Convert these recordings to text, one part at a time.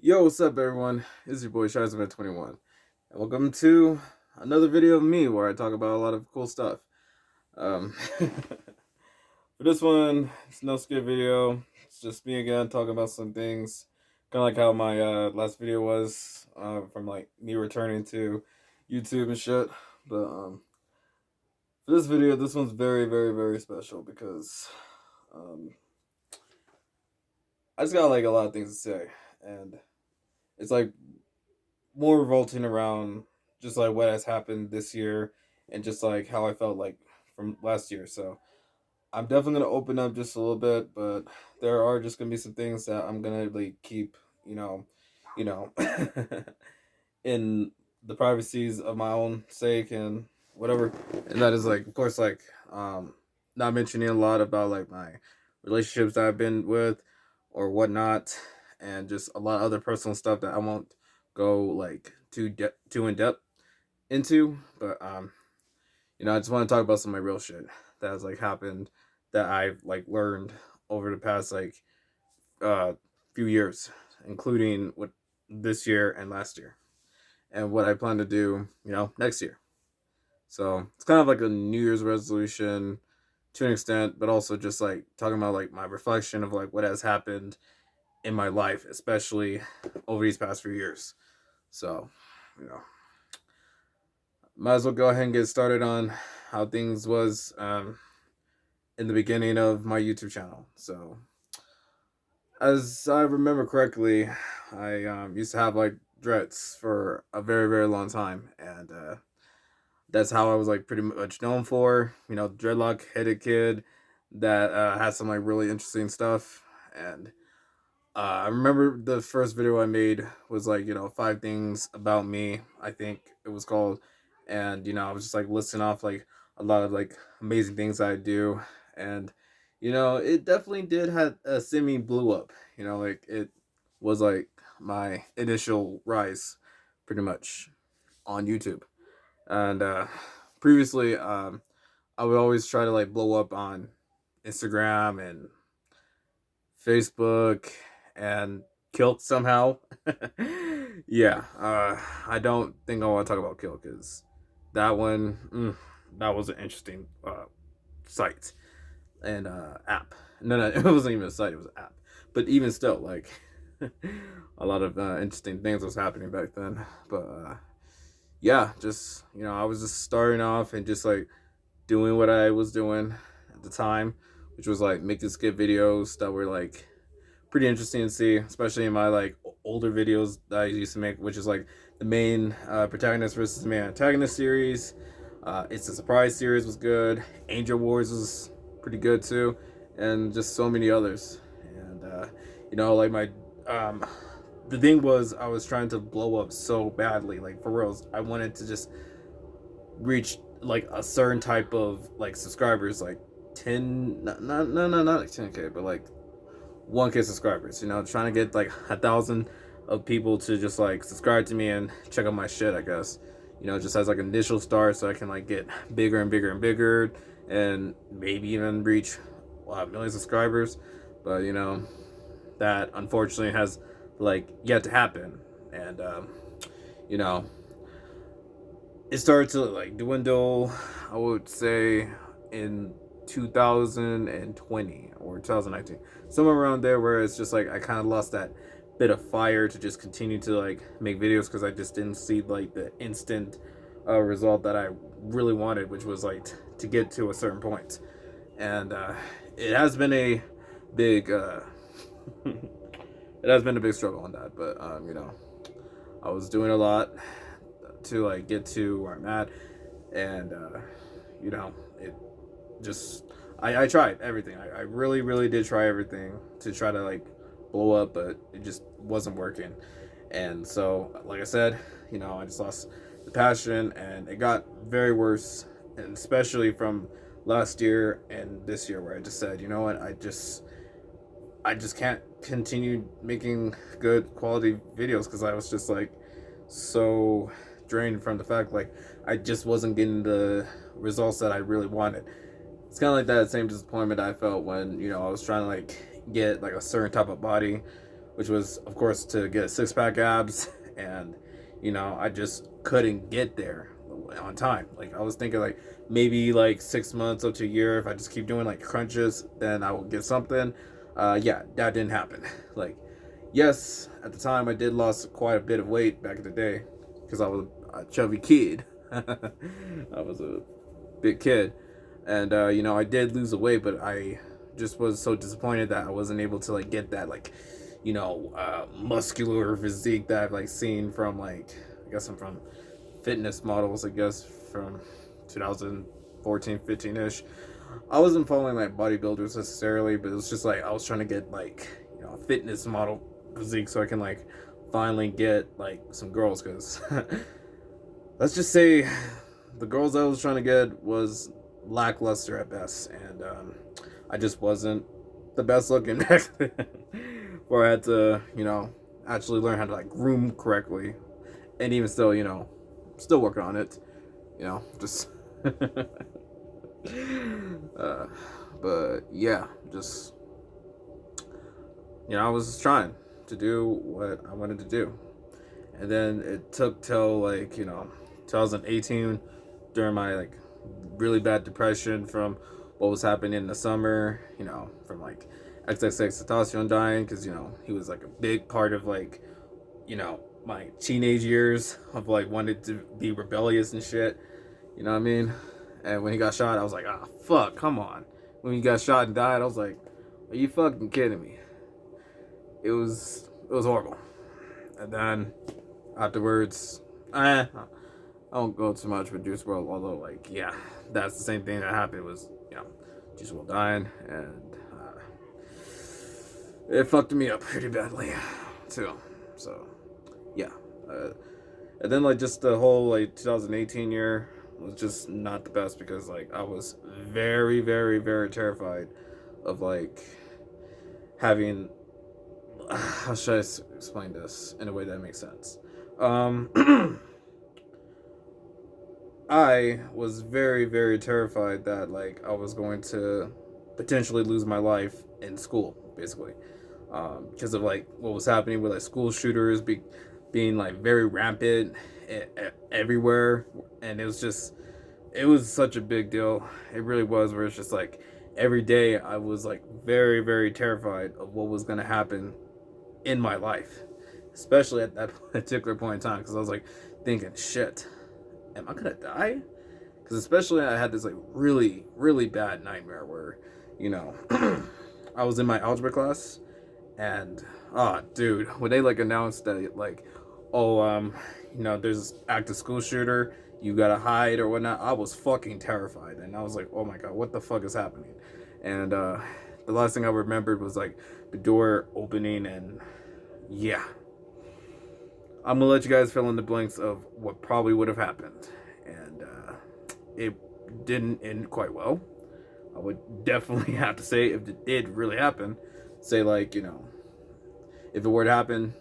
Yo, what's up, everyone? This is your boy Shazman21, and welcome to another video of me where I talk about a lot of cool stuff. For this one, it's no skip video. It's just me again talking about some things, kind of like how my last video was from like me returning to YouTube and shit. But for this video, this one's very, very, very special because um, I just got like a lot of things to say, and it's like more revolting around just like what has happened this year and just like how I felt like from last year. So I'm definitely gonna open up just a little bit, but there are just gonna be some things that I'm gonna like keep, you know, you know, in the privacies of my own sake and whatever. And that is like, of course, like not mentioning a lot about like my relationships that I've been with or whatnot, and just a lot of other personal stuff that I won't go like too in depth into. But I just want to talk about some of my real shit that has like happened that I've like learned over the past like uh few years, including what this year and last year, and what I plan to do, next year. So it's kind of like a New Year's resolution to an extent, but also just like talking about like my reflection of like what has happened in my life, especially over these past few years. So, you know, might as well go ahead and get started on how things was in the beginning of my YouTube channel. So, as I remember correctly, I used to have like dreads for a very, very long time, and that's how I was like pretty much known for. Dreadlock headed kid that had some like really interesting stuff. And I remember the first video I made was like 5 things about me, I think it was called. And I was just like listing off like a lot of like amazing things I do. And it definitely did have a semi blew up. Like it was like my initial rise pretty much on YouTube. And previously, I would always try to like blow up on Instagram and Facebook and Kilt somehow. Yeah, I don't think I want to talk about Kilt because that one, that was an interesting site and app. No, it wasn't even a site; it was an app. But even still, like a lot of interesting things was happening back then. But yeah, just I was just starting off and just like doing what I was doing at the time, which was like making skit videos that were like pretty interesting to see, especially in my like older videos that I used to make, which is like the main protagonist versus main antagonist series. It's a Surprise series was good. Angel Wars was pretty good too, and just so many others. And like my the thing was I was trying to blow up so badly, like for reals. I wanted to just reach like a certain type of like subscribers, like 10, not like 10K, but like 1K subscribers. Trying to get like 1,000 of people to just like subscribe to me and check out my shit, I guess. Just as like initial start, so I can like get bigger and bigger and bigger, and maybe even reach a million subscribers. But that unfortunately has like yet to happen, and you know, it started to like dwindle. I would say in 2020 or 2019, somewhere around there, where it's just like I kind of lost that bit of fire to just continue to like make videos because I just didn't see like the instant result that I really wanted, which was like to get to a certain point. And it has been a big it has been a big struggle on that, but I was doing a lot to like get to where I'm at, and it just I tried everything. I really, really did try everything to try to like blow up, but it just wasn't working. And so, like I said, I just lost the passion, and it got very worse, and especially from last year and this year, where I just said, you know what, I just can't continue making good quality videos because I was just like so drained from the fact like I just wasn't getting the results that I really wanted. It's kind of like that same disappointment I felt when I was trying to like get like a certain type of body which was of course to get six pack abs, and I just couldn't get there on time. Like I was thinking like maybe like 6 months up to a year if I just keep doing like crunches, then I will get something. Yeah, that didn't happen. Like yes, at the time I did lost quite a bit of weight back in the day because I was a chubby kid. I was a big kid, and I did lose the weight, but I just was so disappointed that I wasn't able to like get that like muscular physique that I've like seen from like I guess I'm from fitness models, I guess from 2014, 15 ish. I wasn't following like bodybuilders necessarily, but it was just like I was trying to get like a fitness model physique so I can like finally get like some girls because let's just say the girls I was trying to get was lackluster at best, and I just wasn't the best looking back then. Where I had to, actually learn how to like groom correctly, and even still, still working on it. Just. uh, but yeah, just I was trying to do what I wanted to do, and then it took till like 2018 during my like really bad depression from what was happening in the summer, from like XXX Tentacion dying because he was like a big part of like my teenage years of like wanted to be rebellious and shit. You know what I mean? And when he got shot, I was like, ah, fuck, come on. When he got shot and died, I was like, are you fucking kidding me? It was horrible. And then afterwards, I won't go too much with Juice World, although like yeah, that's the same thing that happened was Juice World dying, and it fucked me up pretty badly too. So yeah, uh, and then like just the whole like 2018 year was just not the best because like I was very very very terrified of like having how should I explain this in a way that makes sense. I was very, very terrified that like I was going to potentially lose my life in school, basically, because of like what was happening with like school shooters being like very rampant everywhere, and it was such a big deal. It really was. Where it's just like every day I was like very, very terrified of what was going to happen in my life, especially at that particular point in time, because I was like thinking, shit, am I gonna die? Because especially I had this like really really bad nightmare where you know I was in my algebra class, and dude, when they like announced that like there's this active school shooter, you gotta hide or whatnot, I was fucking terrified, and I was like, oh my god, what the fuck is happening? And the last thing I remembered was like the door opening, and yeah, I'm gonna let you guys fill in the blanks of what probably would have happened, and it didn't end quite well. I would definitely have to say if it did really happen, say like if it were to happen,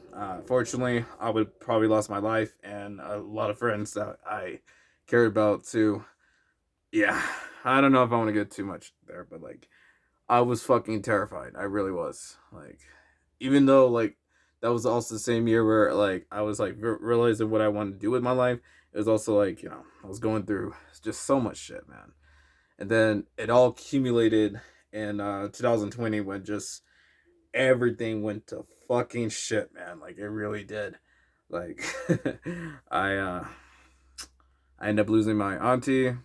fortunately, I would probably lost my life and a lot of friends that I cared about too. Yeah, I don't know if I want to get too much there, but like I was fucking terrified. I really was. Like, even though like that was also the same year where like I was like realizing what I wanted to do with my life. It was also like I was going through just so much shit, man. And then it all accumulated in 2020 when just everything went to fucking shit, man. Like it really did. Like I uh I ended up losing my auntie.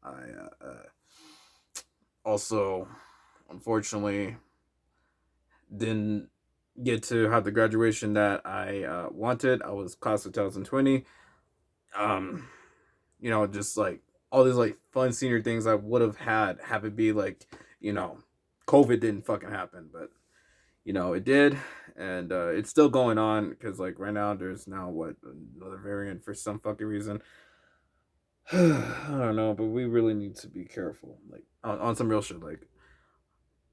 I also unfortunately didn't get to have the graduation that I wanted. I was class of 2020. Um, just like all these like fun senior things I would have had have it be like, you know, COVID didn't fucking happen, but it did, and it's still going on because like right now there's now what another variant for some fucking reason. I don't know, but we really need to be careful, like on some real shit, like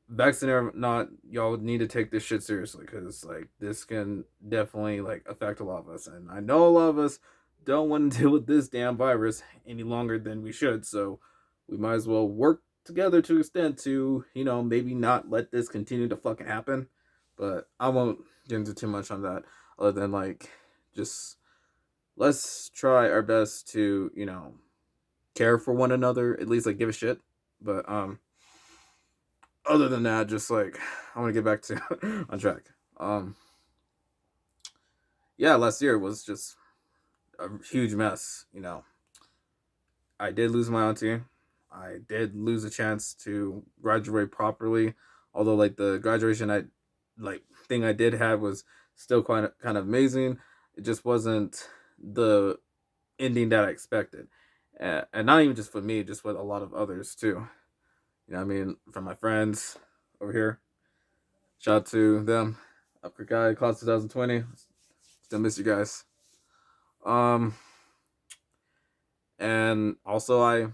vaccinated or not, y'all need to take this shit seriously because like this can definitely like affect a lot of us, and I know a lot of us don't want to deal with this damn virus any longer than we should. So we might as well work together to extent to maybe not let this continue to fucking happen. But I won't. get into too much on that, other than like just let's try our best to care for one another, at least like give a shit. But other than that, just like I want to get back to on track. Um, yeah, last year was just a huge mess. I did lose my auntie. I did lose a chance to graduate properly. Although like the graduation I like thing I did have was still quite kind of amazing. It just wasn't the ending that I expected, and not even just for me, just with a lot of others too. I mean, from my friends over here. Shout out to them. Upper guy class 2020. Still miss you guys. Um, and also I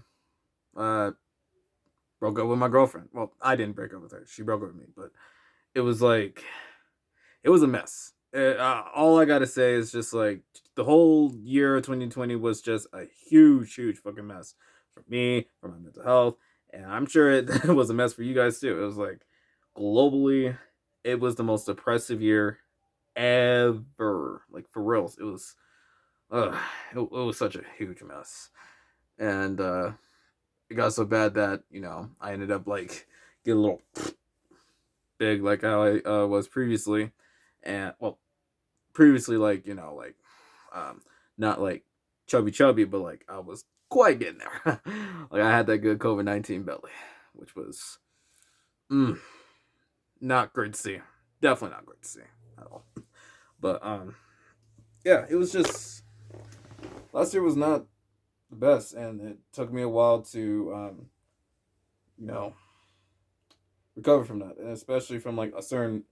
uh broke up with my girlfriend. Well, I didn't break up with her. She broke up with me, but it was like it was a mess. All I gotta say is just like the whole year of 2020 was just a huge, huge fucking mess for me, for my mental health, and I'm sure it was a mess for you guys too. It was like globally, it was the most depressive year ever. Like for reals, it was. Uh, it was such a huge mess, and it got so bad that I ended up like getting a little big like how I was previously, and well, previously like um not like chubby chubby, but like I was quite getting there. Like I had that good COVID-19 belly, which was mm, not great to see. Definitely not great to see at all. But yeah, it was just last year was not the best, and it took me a while to you know recover from that, and especially from like a certain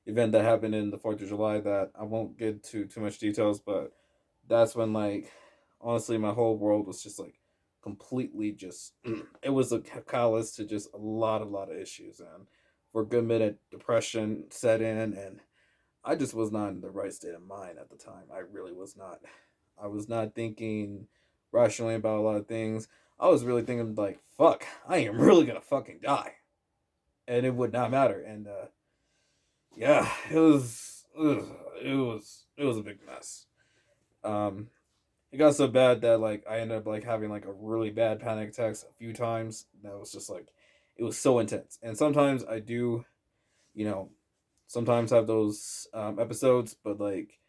event that happened in the 4th of July that I won't get to too much details, but that's when like honestly my whole world was just like completely just it was a catalyst to just a lot of issues, and for a good minute depression set in, and I just was not in the right state of mind at the time. I really was not. I was not thinking rationally about a lot of things. I was really thinking like, fuck, I am really gonna fucking die, and it would not matter. And yeah, it was, ugh, it was a big mess. Um, it got so bad that like I ended up like having like a really bad panic attacks a few times. That was just like, it was so intense. And sometimes I do, you know, sometimes have those episodes, but like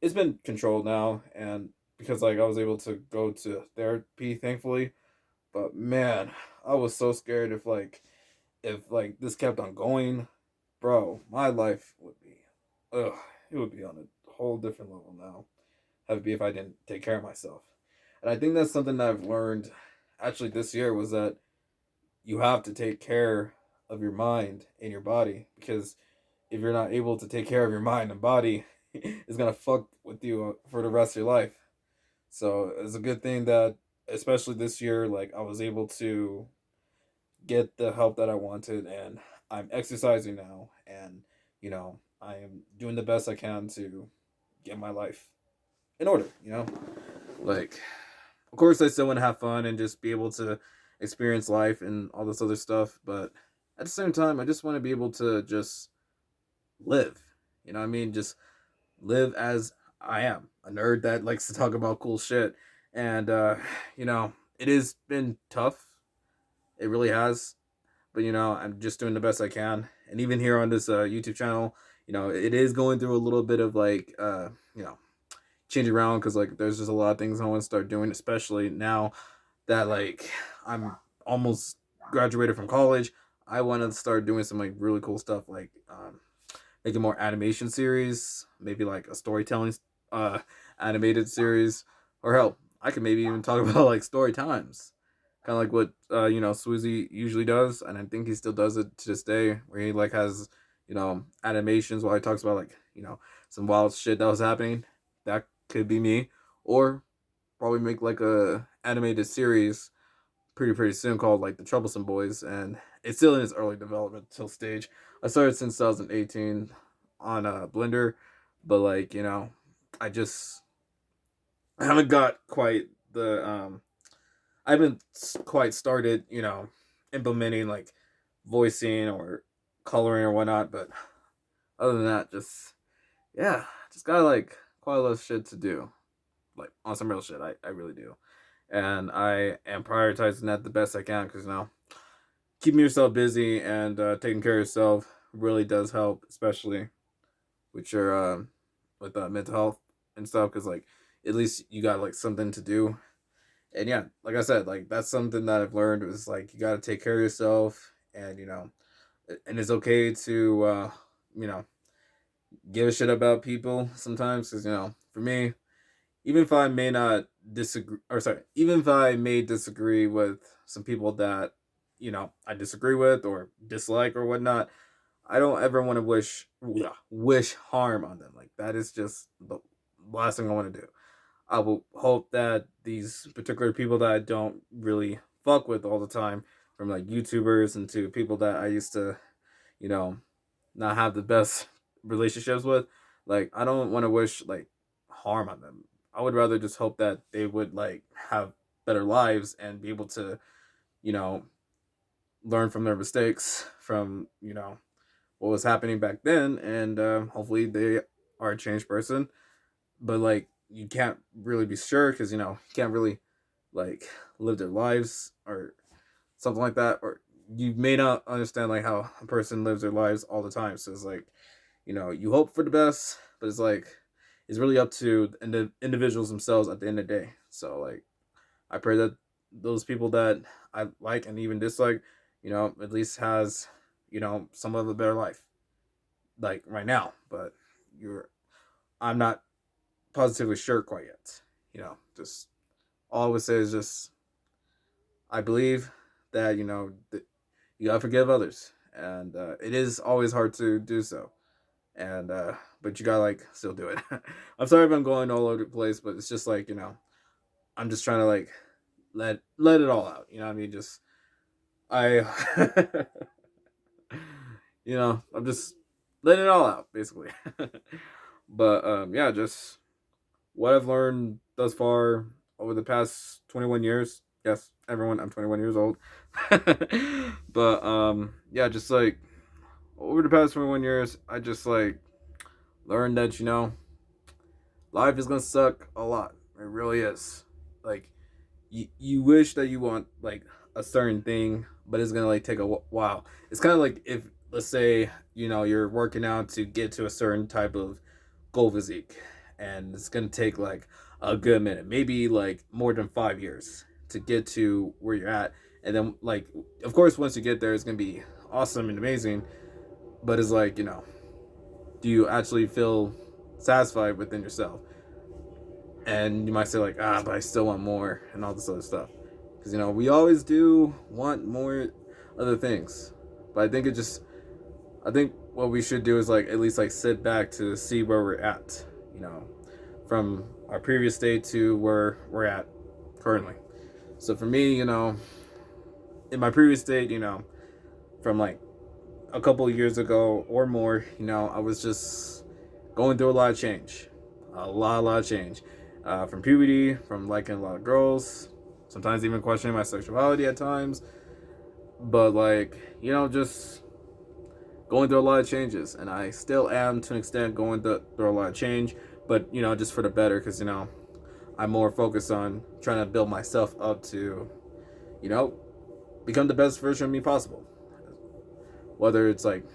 it's been controlled now, and because like I was able to go to therapy, thankfully. But man, I was so scared if this kept on going, bro, my life would be, ugh, it would be on a whole different level now. Have it be if I didn't take care of myself, and I think that's something that I've learned actually this year was that you have to take care of your mind and your body, because if you're not able to take care of your mind and body, it's gonna fuck with you for the rest of your life. So it's a good thing that, especially this year, like I was able to get the help that I wanted, and I'm exercising now, and I am doing the best I can to get my life in order. Like of course I still want to have fun and just be able to experience life and all this other stuff, but at the same time, I just want to be able to just live. What I mean? Just live as I am, a nerd that likes to talk about cool shit. And it has been tough. It really has. But I'm just doing the best I can. And even here on this YouTube channel, it is going through a little bit of like changing around, because like there's just a lot of things I want to start doing, especially now that like I'm almost graduated from college. I want to start doing some like really cool stuff, like make a more animation series, maybe like a storytelling uh animated series, or hell, I could maybe even talk about like story times, kind of like what Swoozy usually does, and I think he still does it to this day, where he like has animations while he talks about like some wild shit that was happening. That could be me, or probably make like a animated series pretty soon called like the Troublesome Boys, and it's still in its early developmental stage. I started since 2018 on Blender, but like I just haven't got quite the I haven't quite started implementing like voicing or coloring or whatnot. But other than that, just yeah, just got like quite a lot of shit to do, like on some real shit. I really do, and I am prioritizing that the best I can because keeping yourself busy and taking care of yourself really does help, especially with your with mental health and stuff. Because like at least you got like something to do. And yeah, like I said, like that's something that I've learned is like you got to take care of yourself, and and it's okay to you know give a shit about people sometimes. Because for me, even if I may not disagree, or sorry, even if I may disagree with some people that I disagree with or dislike or whatnot, I don't ever want to wish harm on them. Like that is just the last thing I want to do. I will hope that these particular people that I don't really fuck with all the time, from like YouTubers and to people that I used to, you know, not have the best relationships with, like I don't want to wish like harm on them. I would rather just hope that they would like have better lives and be able to, you know, learn from their mistakes from, what was happening back then, and hopefully they are a changed person. But like you can't really be sure because you can't really like live their lives or something like that, or you may not understand like how a person lives their lives all the time. So it's like you hope for the best, but it's like it's really up to the individuals themselves at the end of the day. So like I pray that those people that I like and even dislike, at least has some of a better life like right now. But you're I'm not positively sure quite yet. Just all I would say is just I believe that you gotta forgive others, and it is always hard to do so. And but you gotta like still do it. I'm sorry if I'm going all over the place, but it's just like I'm just trying to like let it all out. You know what I mean? Just I I'm just letting it all out basically. But yeah, just what I've learned thus far over the past 21 years. Yes, everyone, I'm 21 years old. But yeah, just like over the past 21 years, I just like learned that life is gonna suck a lot. It really is. Like you wish that you want like a certain thing, but it's gonna like take a while. It's kind of like if let's say you're working out to get to a certain type of goal physique, and it's gonna take like a good minute, maybe like more than 5 years to get to where you're at, and then like of course once you get there, it's gonna be awesome and amazing. But it's like do you actually feel satisfied within yourself? And you might say like but I still want more and all this other stuff, because we always do want more other things. But I think what we should do is like at least like sit back to see where we're at, you know from our previous state to where we're at currently. So for me, in my previous state, from like a couple of years ago or more, I was just going through a lot of change, a lot of change, from puberty, from liking a lot of girls, sometimes even questioning my sexuality at times, but like just going through a lot of changes, and I still am to an extent going through a lot of change, but just for the better, because I'm more focused on trying to build myself up to, you know, become the best version of me possible. Whether it's like,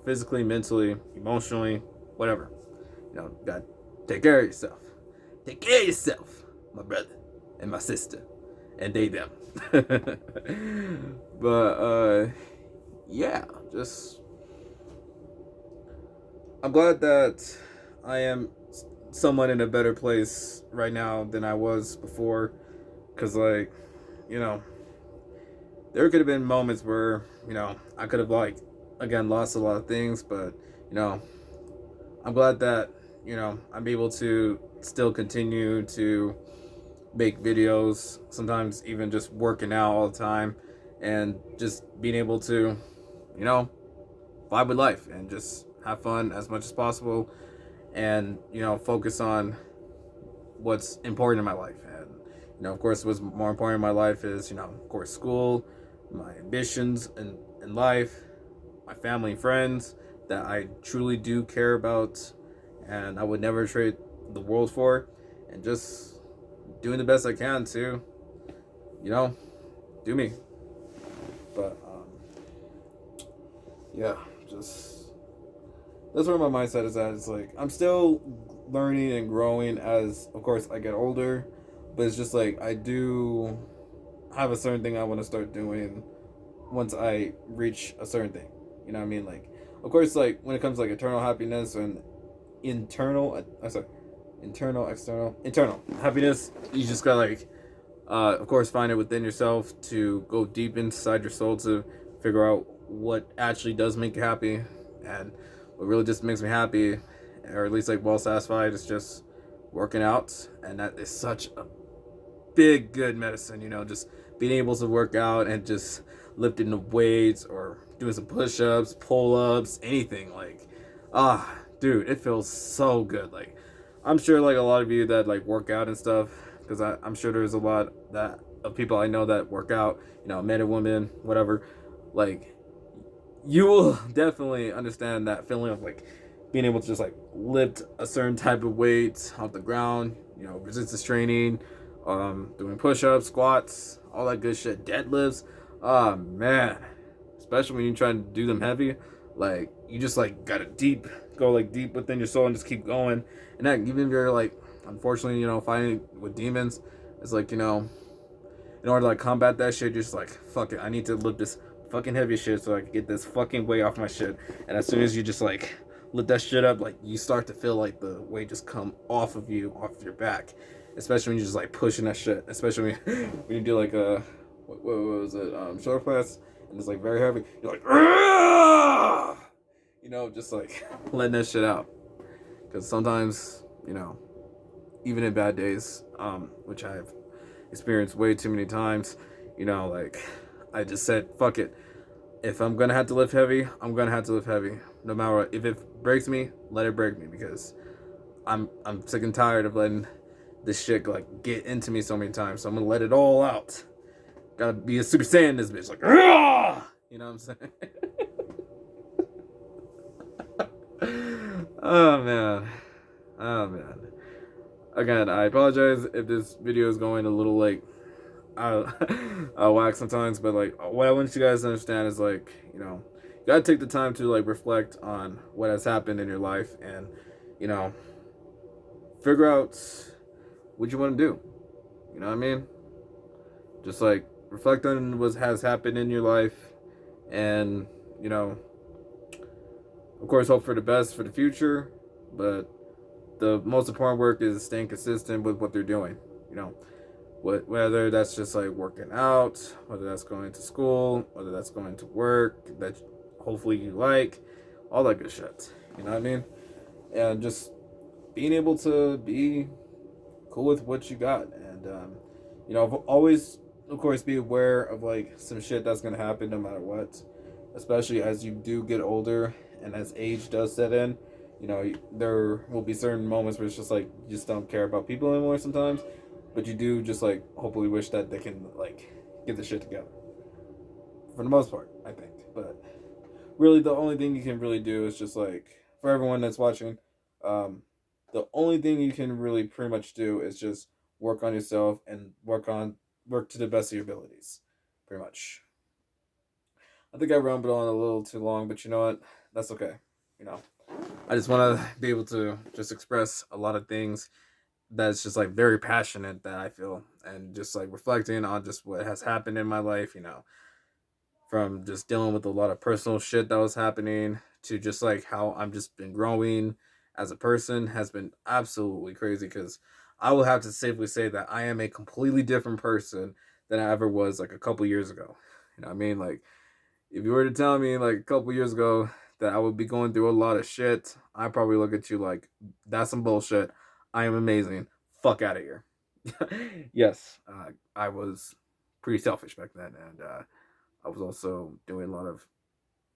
physically, mentally, emotionally, whatever. You got to take care of yourself. Take care of yourself, my brother and my sister, and they them. But yeah, just I'm glad that I am somewhat in a better place right now than I was before. Cause like, you know, there could have been moments where I could have like again lost a lot of things, but you know I'm glad that I'm able to still continue to make videos, sometimes even just working out all the time, and just being able to you know vibe with life and just have fun as much as possible, and focus on what's important in my life. And of course, what's more important in my life is of course school, my ambitions in life, my family and friends that I truly do care about, and I would never trade the world for, and just doing the best I can to, you know, do me. But yeah, just that's where my mindset is at. It's like I'm still learning and growing as, of course, I get older, but it's just like I do have a certain thing I want to start doing once I reach a certain thing. You know what I mean? Like, of course, like when it comes to like eternal happiness and internal, I sorry, internal, external, internal happiness, you just gotta like, of course, find it within yourself to go deep inside your soul to figure out what actually does make you happy, and what really just makes me happy, or at least like well satisfied, is just working out, and that is such a big good medicine. Just being able to work out and just lifting the weights or doing some push-ups, pull-ups, anything like, dude, it feels so good. Like, I'm sure like a lot of you that like work out and stuff, because I'm sure there's a lot that of people I know that work out, men and women, whatever. Like, you will definitely understand that feeling of like being able to just like lift a certain type of weight off the ground, resistance training, doing push-ups, squats, all that good shit, deadlifts. Oh man, especially when you're trying to do them heavy, like you just like gotta go like deep within your soul and just keep going. And that even if you're like, unfortunately, fighting with demons, it's like, in order to like combat that shit, you're just like, fuck it, I need to lift this fucking heavy shit so I can get this fucking weight off my shit. And as soon as you just like lift that shit up, like you start to feel like the weight just come off of you, off your back. Especially when you're just like pushing that shit. Especially when you do like a what was it, shoulder press, and it's like very heavy. You're like, "Argh!" Just like letting that shit out. Because sometimes, even in bad days, which I've experienced way too many times, like I just said, fuck it. If I'm gonna have to lift heavy, I'm gonna have to lift heavy. No matter what. If it breaks me, let it break me, because I'm sick and tired of letting this shit like get into me so many times. So I'm gonna let it all out. Gotta be a Super Saiyan in this bitch, like, Argh! You know what I'm saying? Oh man. Oh man. Again, I apologize if this video is going a little like I'll whack sometimes, but like what I want you guys to understand is like, you gotta take the time to like reflect on what has happened in your life, and you know figure out what you want to do. You know what I mean? Just like reflect on what has happened in your life, and you know, of course, hope for the best for the future. But the most important work is staying consistent with what they're doing. You know, whether that's just like working out, whether that's going to school, whether that's going to work that hopefully you like, all that good shit. You know what I mean? And just being able to be cool with what you got, and always, of course, be aware of like some shit that's gonna happen no matter what, especially as you do get older and as age does set in. There will be certain moments where it's just like you just don't care about people anymore sometimes, but you do just like hopefully wish that they can like get the shit together for the most part, I think. But really, the only thing you can really do is just like, for everyone that's watching, um the only thing you can really pretty much do is just work on yourself and work to the best of your abilities, pretty much. I think I rambled on a little too long, but you know what, that's okay. you know I just want to be able to just express a lot of things that's just like very passionate that I feel, and just like reflecting on just what has happened in my life, from just dealing with a lot of personal shit that was happening to just like how I'm just been growing as a person has been absolutely crazy, because I will have to safely say that I am a completely different person than I ever was like a couple years ago. You know what I mean? Like, if you were to tell me like a couple years ago that I would be going through a lot of shit, I probably look at you like, that's some bullshit. I am amazing. Fuck out of here. Yes, I was pretty selfish back then, and I was also doing a lot of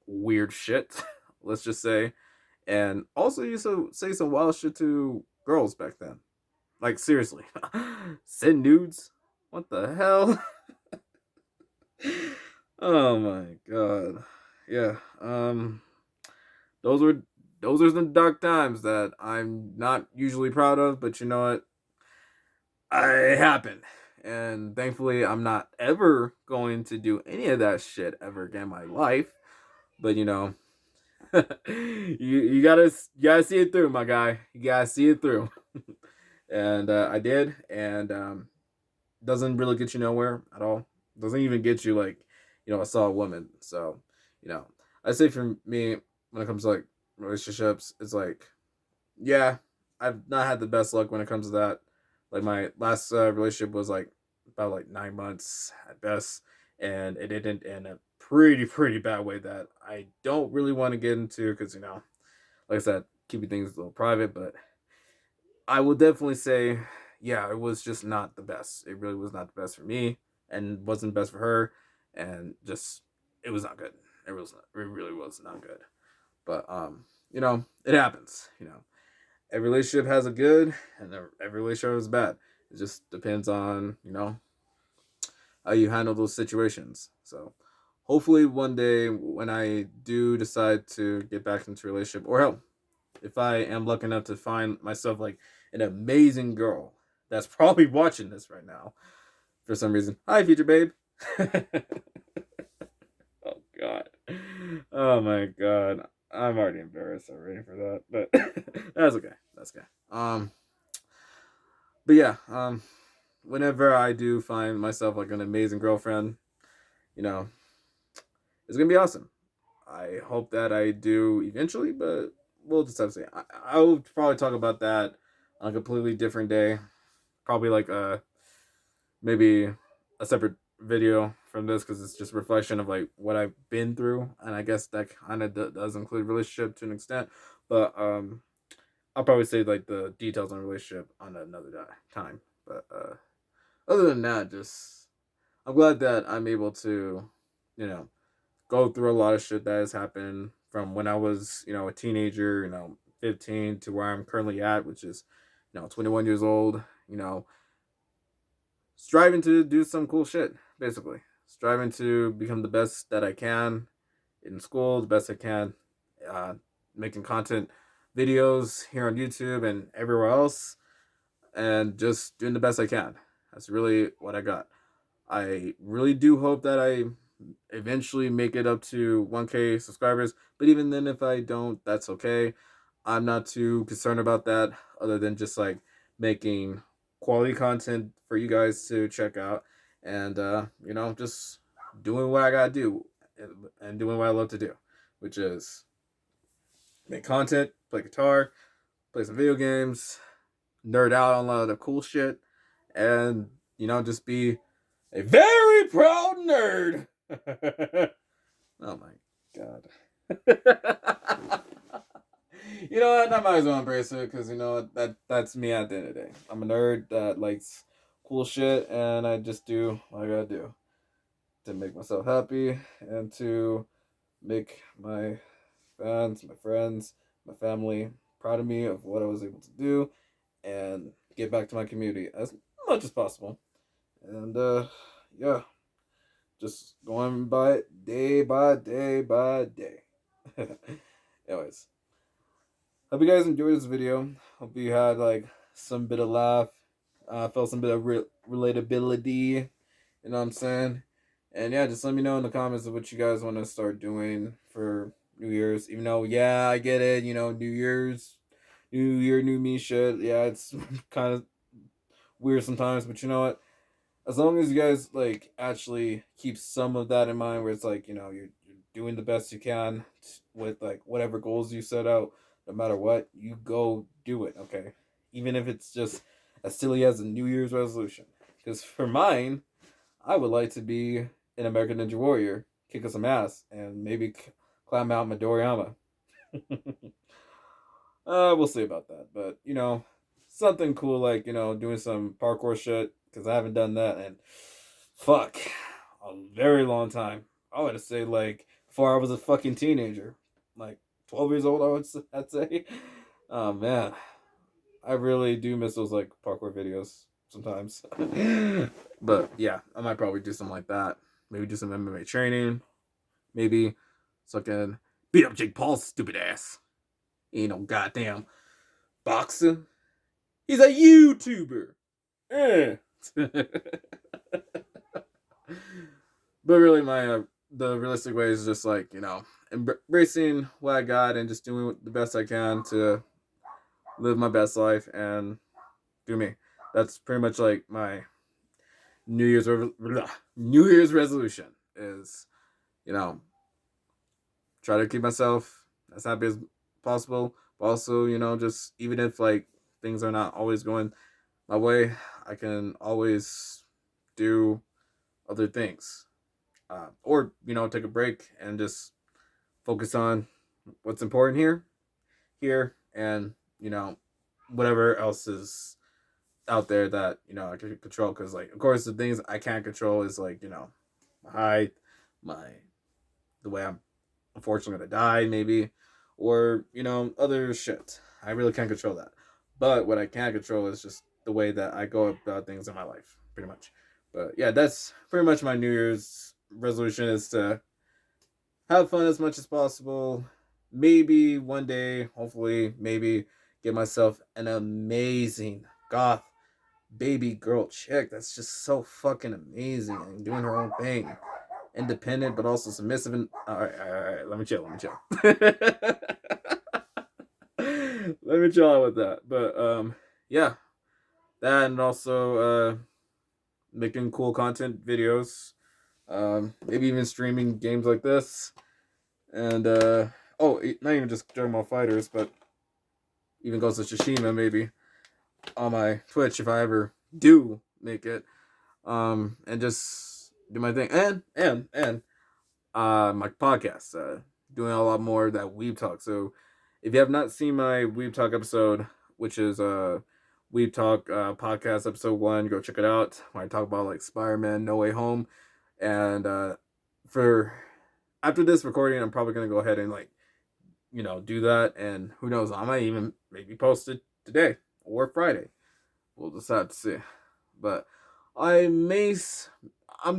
weird shit, let's just say, and also used to say some wild shit to girls back then. Like, seriously, send nudes? What the hell? Oh my god. Yeah. Those were those are some dark times that I'm not usually proud of, but you know what? It happened. And thankfully, I'm not ever going to do any of that shit ever again in my life. But you know, you gotta see it through, my guy. You gotta see it through. And I did, and doesn't really get you nowhere at all. Doesn't even get you like, I saw a woman. So, you know, I say for me when it comes to like relationships, it's like, yeah, I've not had the best luck when it comes to that. Like my last relationship was like about like 9 months at best, and it ended in a pretty bad way that I don't really want to get into because like I said, keeping things a little private. But I will definitely say, yeah, it was just not the best. It really was not the best for me, and wasn't best for her, and just it was not good. It was not. It really was not good. But it happens. Every relationship has a good, and every relationship is bad. It just depends on how you handle those situations. So hopefully one day when I do decide to get back into a relationship, or hell, if I am lucky enough to find myself like an amazing girl that's probably watching this right now for some reason. Hi, future babe. Oh God. Oh my God. I'm already embarrassed already for that, but that's okay. That's okay. But yeah. Whenever I do find myself like an amazing girlfriend, you know, it's gonna be awesome. I hope that I do eventually, but we'll just have to see. I will probably talk about that on a completely different day. Probably like maybe a separate video from this because it's just a reflection of like what I've been through, and I guess that kind of does include relationship to an extent. But I'll probably say like the details on relationship on another time. But other than that, just I'm glad that I'm able to, you know, go through a lot of shit that has happened from when I was, a teenager, 15 to where I'm currently at, which is, 21 years old, striving to do some cool shit, basically. Striving to become the best that I can in school, the best I can, uh, making content videos here on YouTube and everywhere else, and just doing the best I can. That's really what I got. I really do hope that I eventually make it up to 1K subscribers. But even then, if I don't, that's okay. I'm not too concerned about that, other than just like making quality content for you guys to check out, and just doing what I gotta do, and doing what I love to do, which is make content, play guitar, play some video games, nerd out on a lot of the cool shit, and just be a very proud nerd. Oh my God. You know what? I might as well embrace it because you know what? That's me at the end of the day. I'm a nerd that likes cool shit, and I just do what I gotta do to make myself happy and to make my fans, my friends, my family proud of me of what I was able to do and get back to my community as much as possible. And yeah, just going by it day by day by day. Anyways, hope you guys enjoyed this video. Hope you had like some bit of laugh, felt some bit of relatability. You know what I'm saying? And yeah, just let me know in the comments of what you guys want to start doing for New Year's. Even though, yeah, I get it. New Year's, New Year, New Me shit. Yeah, it's kind of weird sometimes, but you know what? As long as you guys like actually keep some of that in mind, where it's like you're doing the best you can with like whatever goals you set out, no matter what, you go do it. Okay, even if it's just as silly as a New Year's resolution. Because for mine, I would like to be an American Ninja Warrior, kicking some ass, and maybe climb Mount Midoriyama. We'll see about that, but something cool like doing some parkour shit because I haven't done that in fuck a very long time. I would say like before I was a fucking teenager, like 12 years old. I'd say. Oh man, I really do miss those like parkour videos sometimes. But yeah, I might probably do something like that. Maybe do some MMA training. Maybe so I can beat up Jake Paul's stupid ass. He ain't no goddamn boxer. He's a YouTuber. Eh. But really, my the realistic way is just like, embracing what I got and just doing the best I can to live my best life and do me. That's pretty much like my New Year's New Year's resolution is, you know, try to keep myself as happy as possible. But also, just even if like things are not always going my way, I can always do other things, or take a break and just focus on what's important here, and whatever else is out there that I can control. Because like, of course, the things I can't control is like my height, my the way I'm unfortunately gonna die, maybe, or other shit. I really can't control that. But what I can control is just the way that I go about things in my life, pretty much. But yeah, that's pretty much my New Year's resolution, is to have fun as much as possible. Maybe one day, hopefully, maybe get myself an amazing goth baby girl chick that's just so fucking amazing and doing her own thing, independent but also submissive. And all right, let me chill. Let me chill out with that. But yeah, that, and also making cool content videos, maybe even streaming games like this, and not even just Dragon Ball Fighters, but even Ghost of Tsushima, maybe on my Twitch if I ever do make it, and just do my thing, and my podcast, doing a lot more of that Weeb Talk. So if you have not seen my Weeb Talk episode, which is Weeb Talk podcast episode 1, go check it out, where I talk about like Spider-Man No Way Home. And for after this recording, I'm probably gonna go ahead and like do that, and who knows, I might even maybe post it today or Friday. We'll decide to see. But I'm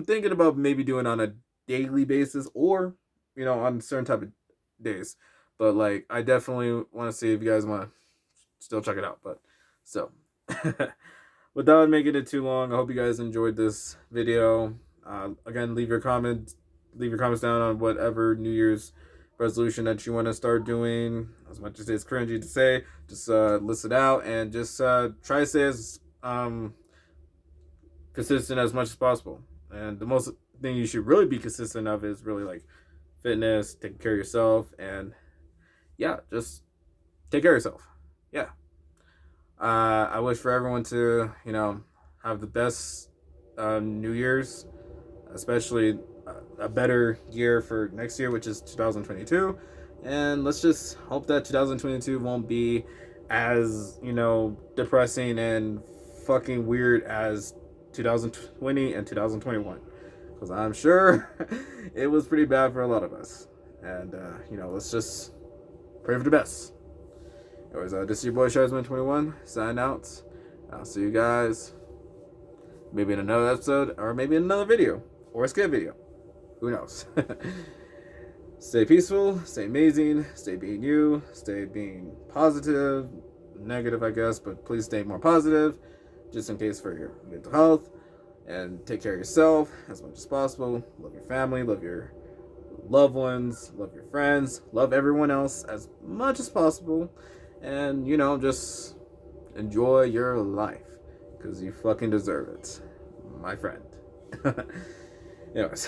thinking about maybe doing on a daily basis, or on certain type of days. But like, I definitely want to see if you guys want to still check it out. But so without making it too long, I hope you guys enjoyed this video. Again, leave your comments down on whatever New Year's resolution that you want to start doing. As much as it's cringy to say, just list it out, and just try to stay as consistent as much as possible. And the most thing you should really be consistent of is really like fitness, taking care of yourself, and yeah, just take care of yourself. Yeah. I wish for everyone to have the best New Year's, especially a better year for next year, which is 2022. And let's just hope that 2022 won't be as depressing and fucking weird as 2020 and 2021, because I'm sure it was pretty bad for a lot of us. And let's just pray for the best. Anyways, this is your boy Sharzman21 signing out. I'll see you guys maybe in another episode, or maybe in another video, or a skit video. Who knows? Stay peaceful, stay amazing, stay being you, stay being positive, negative, I guess, but please stay more positive, just in case for your mental health. And take care of yourself as much as possible. Love your family, love your loved ones, love your friends, love everyone else as much as possible. And, just enjoy your life, because you fucking deserve it, my friend. Anyways.